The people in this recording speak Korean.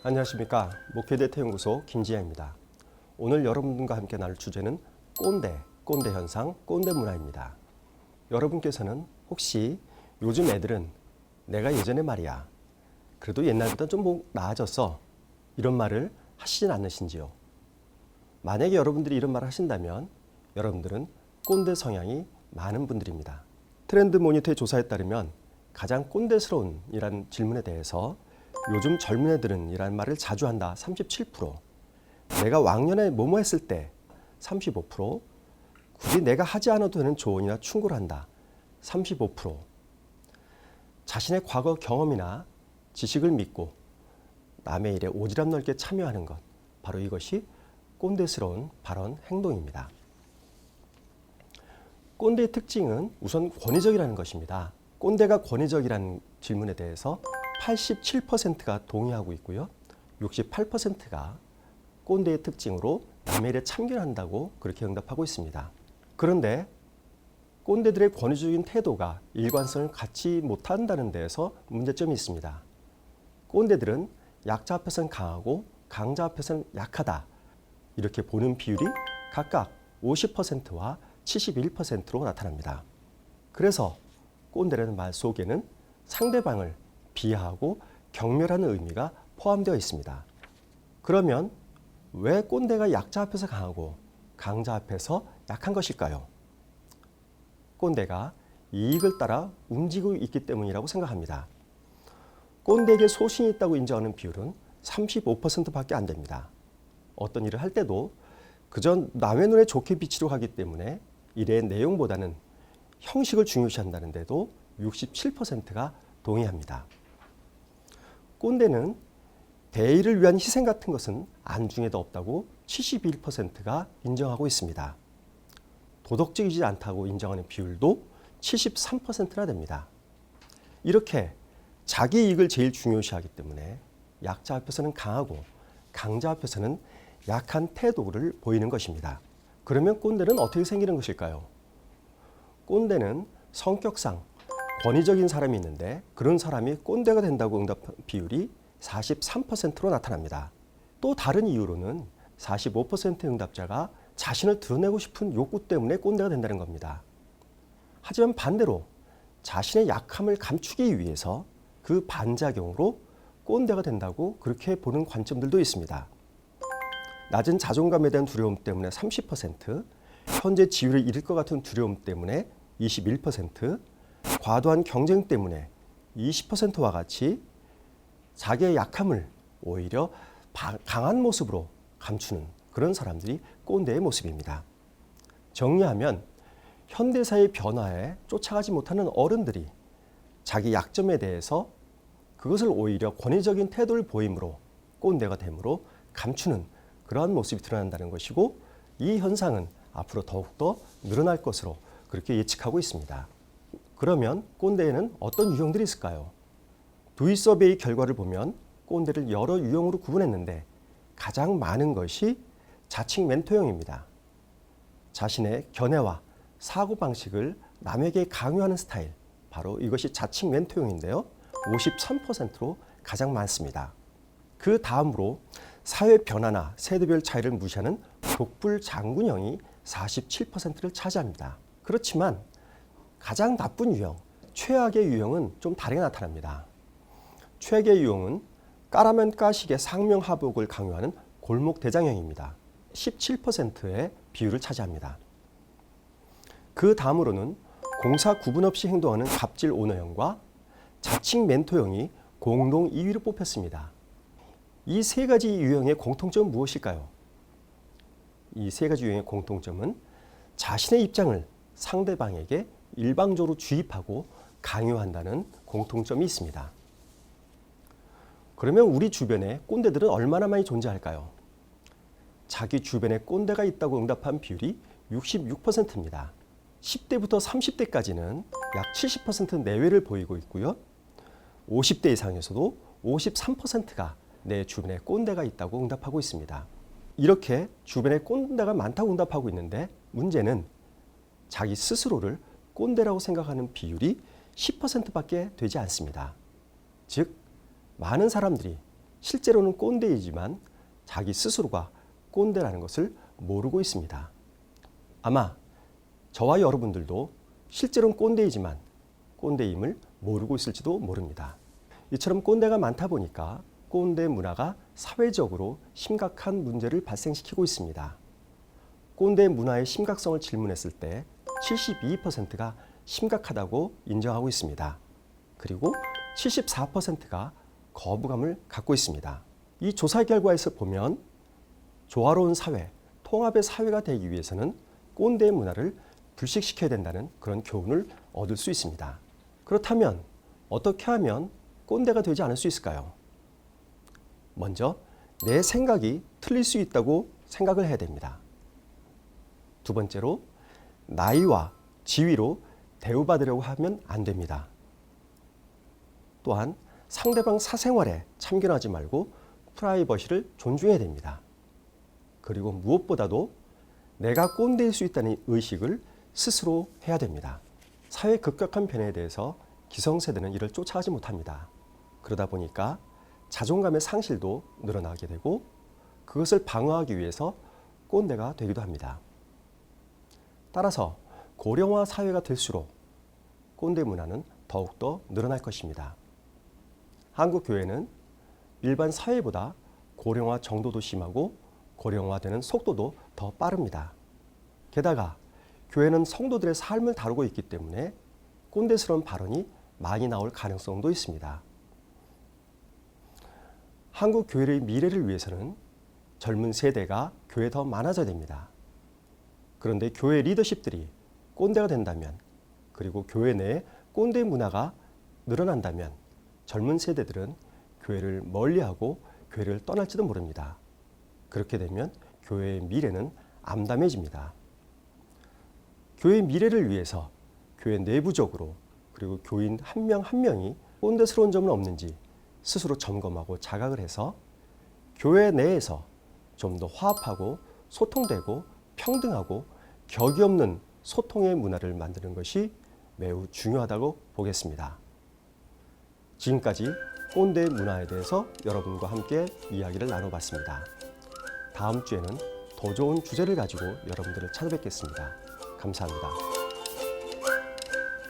안녕하십니까. 목회대퇴연구소 김지혜입니다. 오늘 여러분과 함께 나눌 주제는 꼰대 현상, 꼰대 문화입니다. 여러분께서는 혹시 요즘 애들은 내가 예전에 말이야, 그래도 옛날보다 좀 나아졌어, 이런 말을 하시진 않으신지요? 만약에 여러분들이 이런 말을 하신다면 여러분들은 꼰대 성향이 많은 분들입니다. 트렌드 모니터의 조사에 따르면 가장 꼰대스러운 이란 질문에 대해서 요즘 젊은 애들은 이란 말을 자주 한다 37%, 내가 왕년에 뭐뭐 했을 때 35%, 굳이 내가 하지 않아도 되는 조언이나 충고를 한다 35%, 자신의 과거 경험이나 지식을 믿고 남의 일에 오지랖 넓게 참여하는 것, 바로 이것이 꼰대스러운 발언, 행동입니다. 꼰대의 특징은 우선 권위적이라는 것입니다. 꼰대가 권위적이라는 질문에 대해서 87%가 동의하고 있고요. 68%가 꼰대의 특징으로 남의 일에 참견한다고 그렇게 응답하고 있습니다. 그런데 꼰대들의 권위적인 태도가 일관성을 갖지 못한다는 데에서 문제점이 있습니다. 꼰대들은 약자 앞에서는 강하고 강자 앞에서는 약하다, 이렇게 보는 비율이 각각 50%와 71%로 나타납니다. 그래서 꼰대라는 말 속에는 상대방을 비하하고 경멸하는 의미가 포함되어 있습니다. 그러면 왜 꼰대가 약자 앞에서 강하고 강자 앞에서 약한 것일까요? 꼰대가 이익을 따라 움직이고 있기 때문이라고 생각합니다. 꼰대에게 소신이 있다고 인정하는 비율은 35%밖에 안 됩니다. 어떤 일을 할 때도 그저 남의 눈에 좋게 비치려고 하기 때문에 일의 내용보다는 형식을 중요시한다는데도 67%가 동의합니다. 꼰대는 대의를 위한 희생 같은 것은 안중에도 없다고 71%가 인정하고 있습니다. 도덕적이지 않다고 인정하는 비율도 73%나 됩니다. 이렇게 자기 이익을 제일 중요시하기 때문에 약자 앞에서는 강하고 강자 앞에서는 약한 태도를 보이는 것입니다. 그러면 꼰대는 어떻게 생기는 것일까요? 꼰대는 성격상 권위적인 사람이 있는데 그런 사람이 꼰대가 된다고 응답한 비율이 43%로 나타납니다. 또 다른 이유로는 45% 응답자가 자신을 드러내고 싶은 욕구 때문에 꼰대가 된다는 겁니다. 하지만 반대로 자신의 약함을 감추기 위해서 그 반작용으로 꼰대가 된다고 그렇게 보는 관점들도 있습니다. 낮은 자존감에 대한 두려움 때문에 30%, 현재 지위를 잃을 것 같은 두려움 때문에 21%, 과도한 경쟁 때문에 20%와 같이 자기의 약함을 오히려 강한 모습으로 감추는 그런 사람들이 꼰대의 모습입니다. 정리하면 현대사의 변화에 쫓아가지 못하는 어른들이 자기 약점에 대해서 그것을 오히려 권위적인 태도를 보임으로 꼰대가 됨으로 감추는 그러한 모습이 드러난다는 것이고, 이 현상은 앞으로 더욱더 늘어날 것으로 그렇게 예측하고 있습니다. 그러면 꼰대에는 어떤 유형들이 있을까요? 두이 서베이 결과를 보면 꼰대를 여러 유형으로 구분했는데 가장 많은 것이 자칭 멘토형입니다. 자신의 견해와 사고방식을 남에게 강요하는 스타일, 바로 이것이 자칭 멘토형인데요. 53%로 가장 많습니다. 그 다음으로 사회 변화나 세대별 차이를 무시하는 독불장군형이 47%를 차지합니다. 그렇지만 가장 나쁜 유형, 최악의 유형은 좀 다르게 나타납니다. 최악의 유형은 까라면 까시게 상명하복을 강요하는 골목대장형입니다. 17%의 비율을 차지합니다. 그 다음으로는 공사 구분 없이 행동하는 갑질 오너형과 자칭 멘토형이 공동 2위로 뽑혔습니다. 이 세 가지 유형의 공통점은 무엇일까요? 이 세 가지 유형의 공통점은 자신의 입장을 상대방에게 일방적으로 주입하고 강요한다는 공통점이 있습니다. 그러면 우리 주변에 꼰대들은 얼마나 많이 존재할까요? 자기 주변에 꼰대가 있다고 응답한 비율이 66%입니다. 10대부터 30대까지는 약 70% 내외를 보이고 있고요. 50대 이상에서도 53%가 내 주변에 꼰대가 있다고 응답하고 있습니다. 이렇게 주변에 꼰대가 많다고 응답하고 있는데 문제는 자기 스스로를 꼰대라고 생각하는 비율이 10%밖에 되지 않습니다. 즉 많은 사람들이 실제로는 꼰대이지만 자기 스스로가 꼰대라는 것을 모르고 있습니다. 아마 저와 여러분들도 실제로는 꼰대이지만 꼰대임을 모르고 있을지도 모릅니다. 이처럼 꼰대가 많다 보니까 꼰대 문화가 사회적으로 심각한 문제를 발생시키고 있습니다. 꼰대 문화의 심각성을 질문했을 때 72%가 심각하다고 인정하고 있습니다. 그리고 74%가 거부감을 갖고 있습니다. 이 조사 결과에서 보면 조화로운 사회, 통합의 사회가 되기 위해서는 꼰대 문화를 불식시켜야 된다는 그런 교훈을 얻을 수 있습니다. 그렇다면 어떻게 하면 꼰대가 되지 않을 수 있을까요? 먼저 내 생각이 틀릴 수 있다고 생각을 해야 됩니다. 두 번째로 나이와 지위로 대우받으려고 하면 안 됩니다. 또한 상대방 사생활에 참견하지 말고 프라이버시를 존중해야 됩니다. 그리고 무엇보다도 내가 꼰대일 수 있다는 의식을 스스로 해야 됩니다. 사회 급격한 변화에 대해서 기성세대는 이를 쫓아가지 못합니다. 그러다 보니까 자존감의 상실도 늘어나게 되고 그것을 방어하기 위해서 꼰대가 되기도 합니다. 따라서 고령화 사회가 될수록 꼰대 문화는 더욱더 늘어날 것입니다. 한국 교회는 일반 사회보다 고령화 정도도 심하고 고령화되는 속도도 더 빠릅니다. 게다가 교회는 성도들의 삶을 다루고 있기 때문에 꼰대스러운 발언이 많이 나올 가능성도 있습니다. 한국 교회의 미래를 위해서는 젊은 세대가 교회에 더 많아져야 됩니다. 그런데 교회 리더십들이 꼰대가 된다면, 그리고 교회 내에 꼰대 문화가 늘어난다면 젊은 세대들은 교회를 멀리하고 교회를 떠날지도 모릅니다. 그렇게 되면 교회의 미래는 암담해집니다. 교회의 미래를 위해서 교회 내부적으로 그리고 교인 한 명 한 명이 꼰대스러운 점은 없는지 스스로 점검하고 자각을 해서 교회 내에서 좀 더 화합하고 소통되고 평등하고 격이 없는 소통의 문화를 만드는 것이 매우 중요하다고 보겠습니다. 지금까지 꼰대 문화에 대해서 여러분과 함께 이야기를 나눠봤습니다. 다음 주에는 더 좋은 주제를 가지고 여러분들을 찾아뵙겠습니다. 감사합니다.